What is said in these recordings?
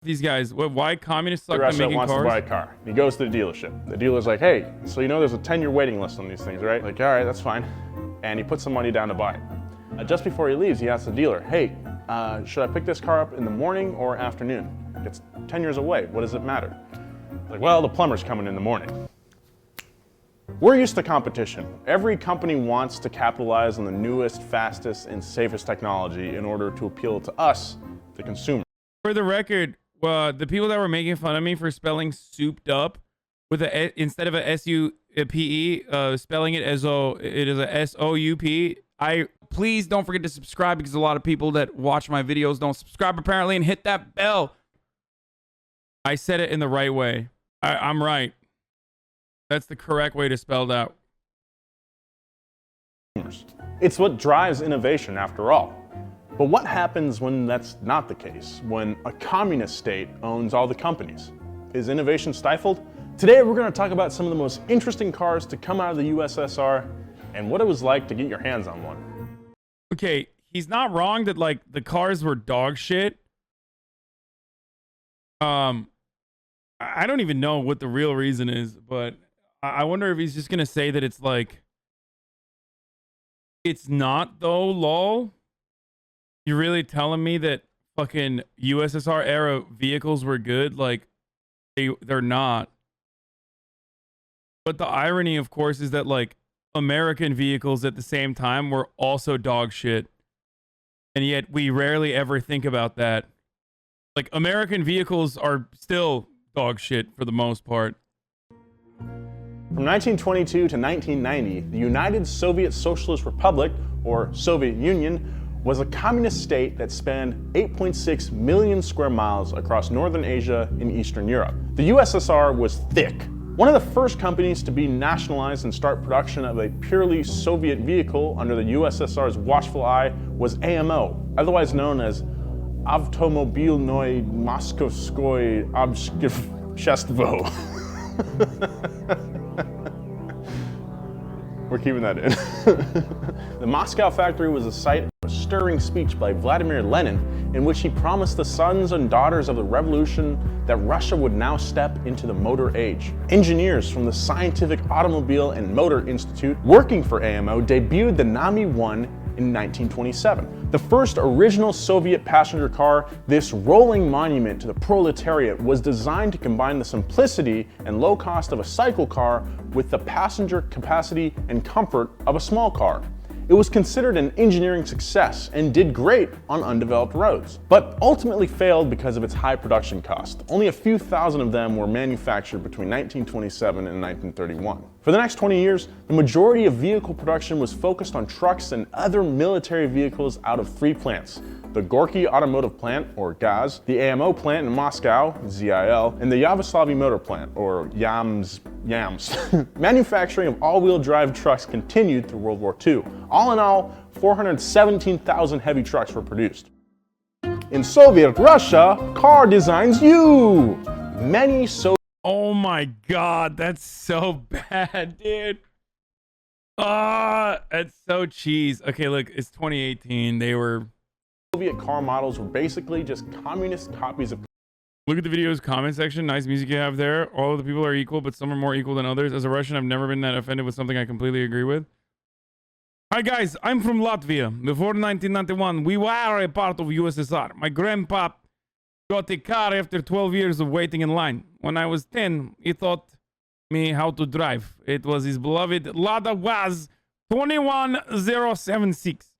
these guys? Why communists suck at Russia making wants cars? to buy a car. He goes to the dealership. The dealer's like, hey, so you know there's a 10-year waiting list on these things, right? Like, all right, that's fine. And he puts some money down to buy it. Just before he leaves, he asks the dealer, hey, should I pick this car up in the morning or afternoon? It's 10 years away. What does it matter? Like, well, the plumber's coming in the morning. We're used to competition. Every company wants to capitalize on the newest, fastest, and safest technology in order to appeal to us, the consumer. For the record, the people that were making fun of me for spelling souped up with instead of a S-U-P-E, spelling it as though it is a S-O-U-P. Please don't forget to subscribe, because a lot of people that watch my videos don't subscribe apparently, and hit that bell. I said it in the right way. I'm right. That's the correct way to spell that. It's what drives innovation, after all. But what happens when that's not the case? When a communist state owns all the companies? Is innovation stifled? Today we're going to talk about some of the most interesting cars to come out of the USSR and what it was like to get your hands on one. Okay, he's not wrong that like the cars were dog shit. I don't even know what the real reason is, but I wonder if he's just gonna say that it's like, it's not though, lol. You're really telling me that fucking USSR era vehicles were good? Like, they're not. But the irony, of course, is that like American vehicles at the same time were also dog shit. And yet we rarely ever think about that. Like, American vehicles are still dog shit for the most part. From 1922 to 1990, the United Soviet Socialist Republic, or Soviet Union, was a communist state that spanned 8.6 million square miles across Northern Asia and Eastern Europe. The USSR was thick. One of the first companies to be nationalized and start production of a purely Soviet vehicle under the USSR's watchful eye was AMO, otherwise known as Avtomobilnoye Moskovskoye Obshchestvo. We're keeping that in. The Moscow factory was the site of a stirring speech by Vladimir Lenin in which he promised the sons and daughters of the revolution that Russia would now step into the motor age. Engineers from the Scientific Automobile and Motor Institute working for AMO debuted the Nami-1 in 1927. The first original Soviet passenger car, this rolling monument to the proletariat, was designed to combine the simplicity and low cost of a cycle car with the passenger capacity and comfort of a small car. It was considered an engineering success and did great on undeveloped roads, but ultimately failed because of its high production cost. Only a few thousand of them were manufactured between 1927 and 1931. For the next 20 years, the majority of vehicle production was focused on trucks and other military vehicles out of three plants: the Gorky Automotive Plant, or GAZ, the AMO plant in Moscow, ZIL, and the Yavoslavy Motor Plant, or YAMS. Manufacturing of all-wheel drive trucks continued through World War II. All in all, 417,000 heavy trucks were produced. In Soviet Russia, car designs you! Many Oh my god, that's so bad, dude. Ah, that's so cheese. Okay, look, it's 2018. They were... Soviet car models were basically just communist copies of... Look at the video's comment section. Nice music you have there. All of the people are equal, but some are more equal than others. As a Russian, I've never been that offended with something I completely agree with. Hi guys, I'm from Latvia. Before 1991, we were a part of USSR. My grandpa got a car after 12 years of waiting in line. When I was 10, he taught me how to drive. It was his beloved Lada Waz 21076.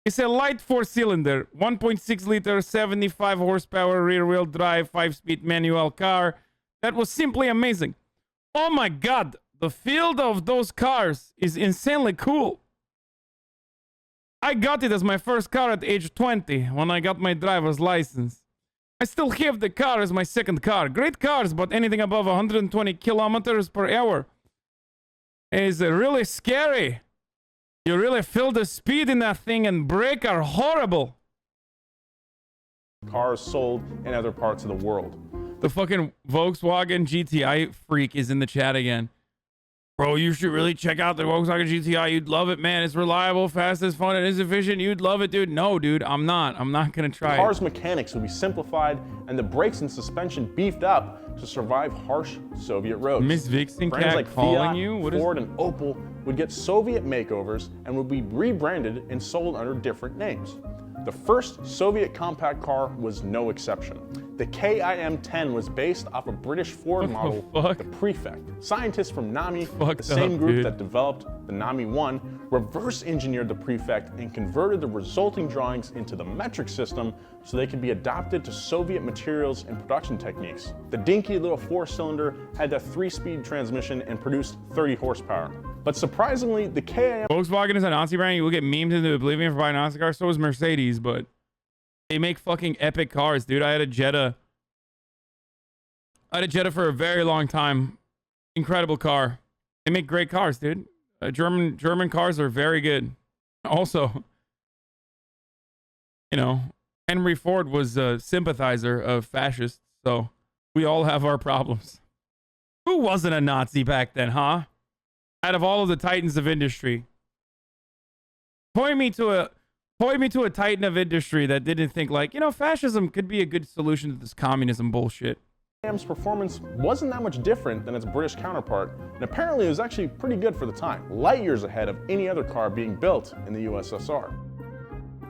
It's a light four-cylinder, 1.6 liter, 75 horsepower rear-wheel drive, 5-speed manual car that was simply amazing. Oh my god, the field of those cars is insanely cool. I got it as my first car at age 20 when I got my driver's license. I still have the car as my second car. Great cars, but anything above 120 kilometers per hour is really scary. You really feel the speed in that thing, and brake are horrible. Cars sold in other parts of the world. The fucking Volkswagen GTI freak is in the chat again. Bro, you should really check out the Volkswagen GTI. You'd love it, man. It's reliable, fast, it's fun, and it's efficient. You'd love it, dude. No, dude, I'm not gonna try The car's it. mechanics would be simplified and the brakes and suspension beefed up to survive harsh Soviet roads. Miss Vixen Brands Cat like calling Fiat, you? What is... Ford, and Opel would get Soviet makeovers and would be rebranded and sold under different names. The first Soviet compact car was no exception. The KIM-10 was based off a British Ford model, the Prefect. Scientists from NAMI, the same group that developed the NAMI-1, reverse engineered the Prefect and converted the resulting drawings into the metric system so they could be adapted to Soviet materials and production techniques. The dinky little 4-cylinder had a 3-speed transmission and produced 30 horsepower. But surprisingly, the KIM... Volkswagen is a Nazi brand. You will get memed into oblivion for buying a Nazi car. So is Mercedes, but they make fucking epic cars, dude. I had a Jetta for a very long time. Incredible car. They make great cars, dude. German cars are very good. Also, you know, Henry Ford was a sympathizer of fascists, so we all have our problems. Who wasn't a Nazi back then, huh? Out of all of the titans of industry, point me to a titan of industry that didn't think like, you know, fascism could be a good solution to this communism bullshit. KIM's performance wasn't that much different than its British counterpart, and apparently it was actually pretty good for the time, light years ahead of any other car being built in the USSR.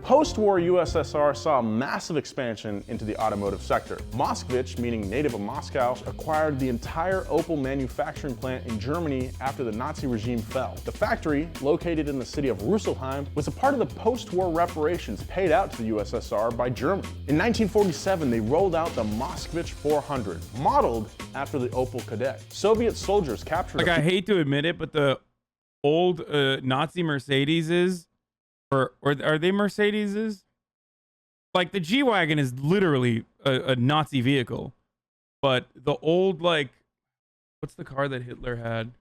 Post-war USSR saw a massive expansion into the automotive sector. Moskvich, meaning native of Moscow, acquired the entire Opel manufacturing plant in Germany after the Nazi regime fell. The factory, located in the city of Rüsselsheim, was a part of the post-war reparations paid out to the USSR by Germany. In 1947, they rolled out the Moskvich 400, modeled after the Opel Kadett. Soviet soldiers captured... Like, I hate to admit it, but the old Nazi Mercedeses, or are they Mercedeses? Like, the G-Wagon is literally a Nazi vehicle. But the old, like, what's the car that Hitler had?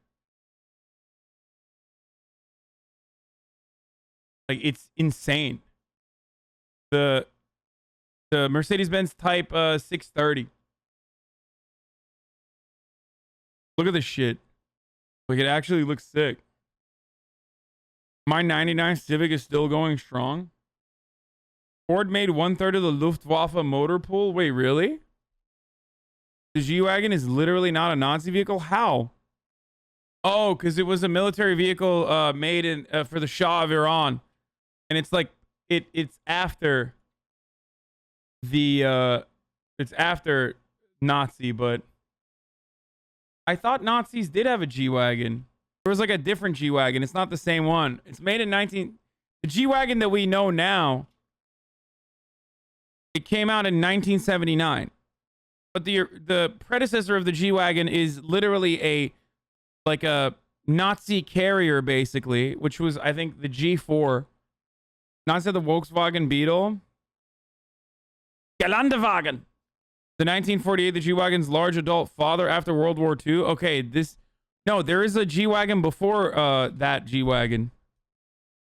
Like, it's insane. The Mercedes-Benz Type 630. Look at this shit. Like, it actually looks sick. My 99 Civic is still going strong. Ford made 1/3 of the Luftwaffe motor pool. Wait, really? The G-Wagon is literally not a Nazi vehicle? How? Oh, because it was a military vehicle made in for the Shah of Iran. And it's like, it's after the, it's after Nazi, but I thought Nazis did have a G-Wagon. There was like a different G-Wagon. It's not the same one. It's made in the G-Wagon that we know now, it came out in 1979. But the predecessor of the G-Wagon is literally like a Nazi carrier, basically, which was, I think, the G4. Not said the Volkswagen Beetle. Gelandewagen. The 1948, the G-Wagon's large adult father after World War II. Okay, no, there is a G-Wagon before that G-Wagon.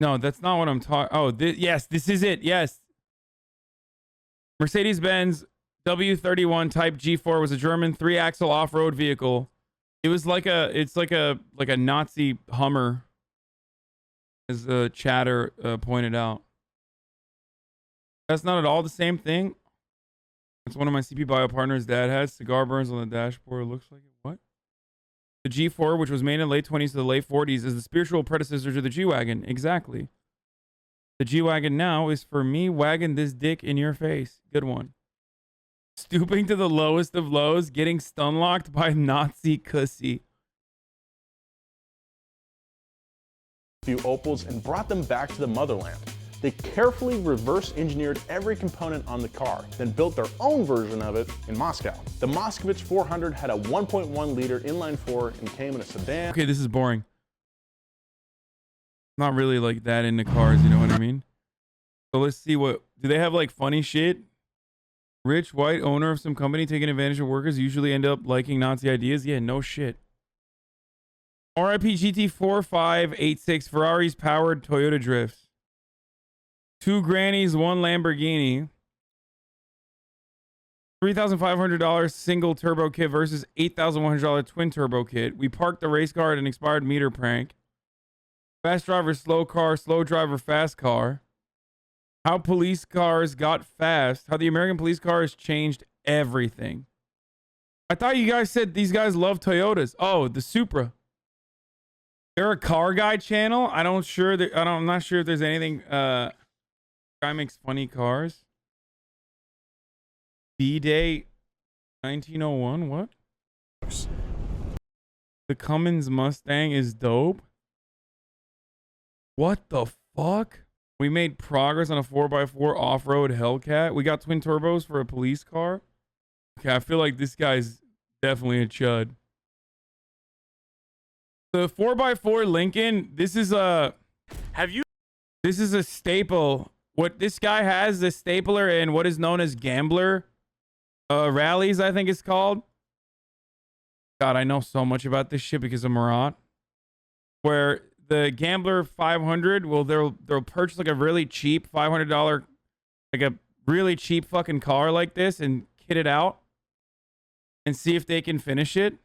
No, that's not what I'm talking. Oh, yes, this is it. Yes. Mercedes-Benz W31 Type G4 was a German 3-axle off-road vehicle. It was like it's like a Nazi Hummer, as Chatter pointed out. That's not at all the same thing. It's one of my CP Bio partners' dad has. Cigar burns on the dashboard. It looks like it. What? The G4, which was made in the late 20s to the late 40s, is the spiritual predecessor to the G-Wagon. Exactly. The G-Wagon now is for me wagging this dick in your face. Good one. Stooping to the lowest of lows, getting stun-locked by Nazi cussy. Few Opels and brought them back to the motherland. They carefully reverse engineered every component on the car, then built their own version of it in Moscow. The Moskvich 400 had a 1.1 liter inline-4 and came in a sedan. Okay, this is boring. Not really like that into cars, you know what I mean? So let's see do they have like funny shit? Rich white owner of some company taking advantage of workers usually end up liking Nazi ideas. Yeah, no shit. RIP GT4586 Ferraris powered Toyota drifts. 2 grannies, 1 Lamborghini. $3,500 single turbo kit versus $8,100 twin turbo kit. We parked the race car at an expired meter prank. Fast driver, slow car, slow driver, fast car. How police cars got fast. How the American police cars changed everything. I thought you guys said these guys love Toyotas. Oh, the Supra. They're a car guy channel. I'm not sure if there's anything. Guy makes funny cars. B-Day 1901. What? The Cummins Mustang is dope. What the fuck? We made progress on a 4x4 off-road Hellcat. We got twin turbos for a police car. Okay, I feel like this guy's definitely a chud. The 4x4 Lincoln, this is a staple. What this guy has, the stapler in what is known as Gambler rallies, I think it's called. God, I know so much about this shit because of Murat. Where the Gambler 500, well, they'll purchase like a really cheap $500, like a really cheap fucking car like this and kit it out and see if they can finish it.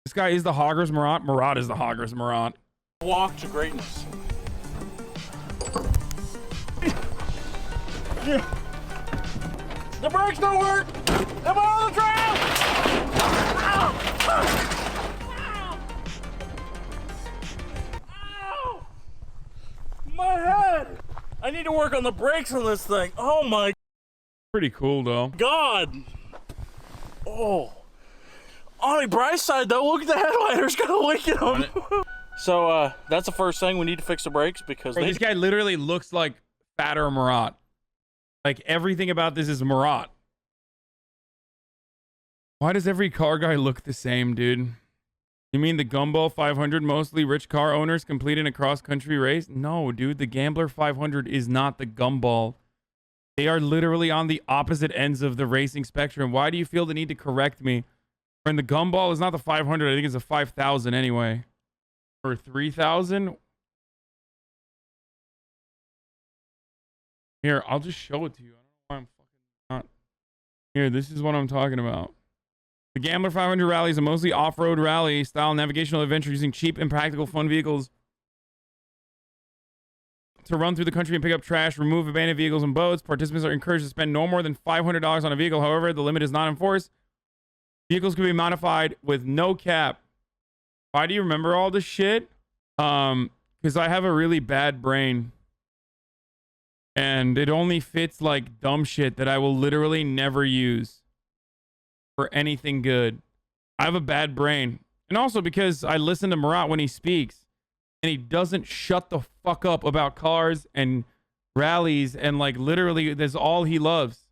This guy is the Hoggers Murat. Murat is the Hoggers Murat. Walk to greatness. The brakes don't work. I'm on the ground. Ow! My head. I need to work on the brakes on this thing. Oh my Pretty cool though. God. Oh. On the bright side though, look at the headliners. Got a leak in them. So that's the first thing. We need to fix the brakes because Bro, this guy literally looks like fatter Murat. Like everything about this is Murat. Why does every car guy look the same, dude? You mean the Gumball 500 mostly rich car owners completing a cross-country race? No, dude. The Gambler 500 is not the Gumball. They are literally on the opposite ends of the racing spectrum. Why do you feel the need to correct me? When the Gumball is not the 500, I think it's a 5,000 anyway. Or 3,000? Here, I'll just show it to you. I don't know why I'm fucking not. Here, this is what I'm talking about. The Gambler 500 rally is a mostly off-road rally style navigational adventure using cheap and practical fun vehicles to run through the country and pick up trash, remove abandoned vehicles and boats. Participants are encouraged to spend no more than $500 on a vehicle. However, the limit is not enforced. Vehicles can be modified with no cap. Why do you remember all this shit? Because I have a really bad brain. And it only fits like dumb shit that I will literally never use for anything good. I have a bad brain. And also because I listen to Murat when he speaks and he doesn't shut the fuck up about cars and rallies and like literally that's all he loves.